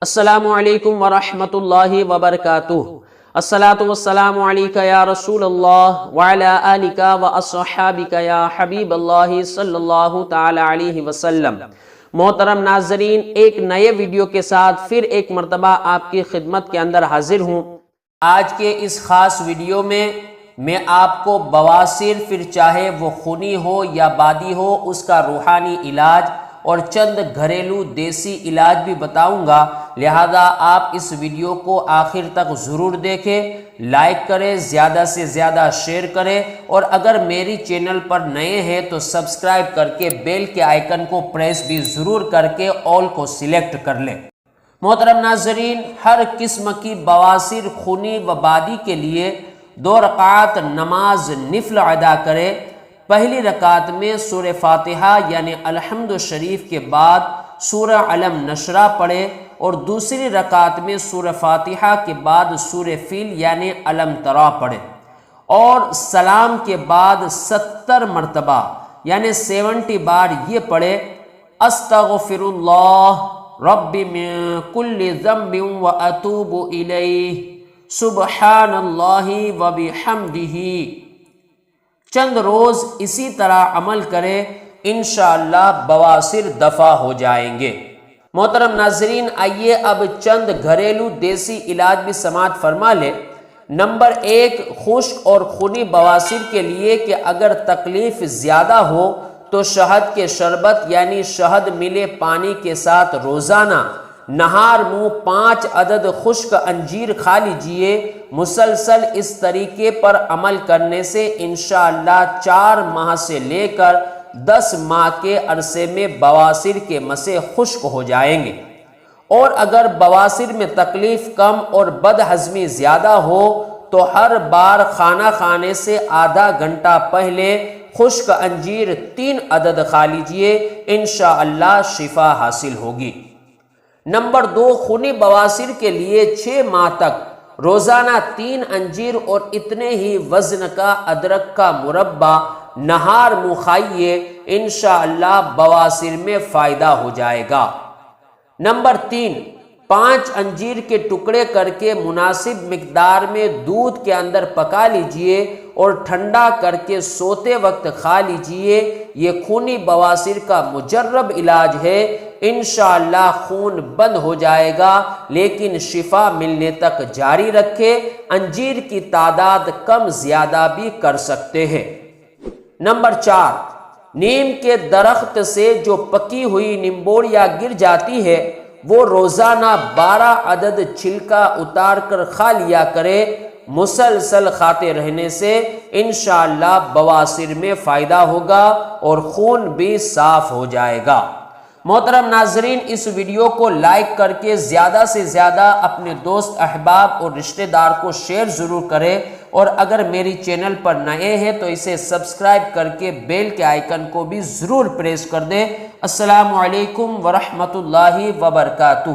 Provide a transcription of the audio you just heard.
السلام علیکم ورحمۃ اللہ وبرکاتہ۔ الصلاۃ والسلام علیک یا رسول اللہ وعلی آلک واصحابک یا حبیب اللہ صلی اللہ تعالی علیہ وسلم۔ محترم ناظرین، ایک نئے ویڈیو کے ساتھ پھر ایک مرتبہ آپ کی خدمت کے اندر حاضر ہوں۔ آج کے اس خاص ویڈیو میں آپ کو بواسیر، پھر چاہے وہ خونی ہو یا بادی ہو، اس کا روحانی علاج اور چند گھریلو دیسی علاج بھی بتاؤں گا، لہذا آپ اس ویڈیو کو آخر تک ضرور دیکھیں، لائک کریں، زیادہ سے زیادہ شیئر کریں، اور اگر میری چینل پر نئے ہیں تو سبسکرائب کر کے بیل کے آئیکن کو پریس بھی ضرور کر کے آل کو سلیکٹ کر لیں۔ محترم ناظرین، ہر قسم کی بواسیر، خونی و بادی کے لیے 2 رکعات نماز نفل ادا کریں۔ پہلی رکعت میں سورہ فاتحہ یعنی الحمد شریف کے بعد سورہ علم نشرہ پڑھے، اور دوسری رکعت میں سورہ فاتحہ کے بعد سورہ فیل یعنی علم ترا پڑھے، اور سلام کے بعد 70 مرتبہ یعنی 70 بار یہ پڑھے، استغفر اللہ ربی من کل ذنب واتوب الیہ سبحان اللہ وبحمدہ۔ چند روز اسی طرح عمل کرے، انشاءاللہ بواسیر دفع ہو جائیں گے۔ محترم ناظرین، آئیے اب چند گھریلو دیسی علاج بھی سماعت فرما لے۔ نمبر 1، خشک اور خونی بواسیر کے لیے کہ اگر تکلیف زیادہ ہو تو شہد کے شربت یعنی شہد ملے پانی کے ساتھ روزانہ نہار منہ 5 عدد خشک انجیر کھا لیجئے۔ مسلسل اس طریقے پر عمل کرنے سے انشاءاللہ 4 ماہ سے لے کر 10 ماہ کے عرصے میں بواسیر کے مسے خشک ہو جائیں گے، اور اگر بواسیر میں تکلیف کم اور بد ہضمی زیادہ ہو تو ہر بار کھانا کھانے سے آدھا گھنٹہ پہلے خشک انجیر 3 عدد کھا لیجئے، انشاءاللہ شفا حاصل ہوگی۔ نمبر 2، خونی بواسیر کے لیے 6 ماہ تک روزانہ 3 انجیر اور اتنے ہی وزن کا ادرک کا مربع نہار منہ کھائیے، انشاءاللہ بواسیر میں فائدہ ہو جائے گا۔ نمبر 3، 5 انجیر کے ٹکڑے کر کے مناسب مقدار میں دودھ کے اندر پکا لیجئے اور ٹھنڈا کر کے سوتے وقت کھا لیجئے۔ یہ خونی بواسیر کا مجرب علاج ہے، انشاءاللہ خون بند ہو جائے گا، لیکن شفا ملنے تک جاری رکھے۔ انجیر کی تعداد کم زیادہ بھی کر سکتے ہیں۔ نمبر 4، نیم کے درخت سے جو پکی ہوئی نمبوڑیاں گر جاتی ہے وہ روزانہ 12 عدد چھلکا اتار کر کھا لیا کرے۔ مسلسل کھاتے رہنے سے انشاءاللہ بواسیر میں فائدہ ہوگا اور خون بھی صاف ہو جائے گا۔ محترم ناظرین، اس ویڈیو کو لائک کر کے زیادہ سے زیادہ اپنے دوست احباب اور رشتہ دار کو شیئر ضرور کریں، اور اگر میری چینل پر نئے ہیں تو اسے سبسکرائب کر کے بیل کے آئیکن کو بھی ضرور پریس کر دیں۔ السلام علیکم ورحمۃ اللہ وبرکاتہ۔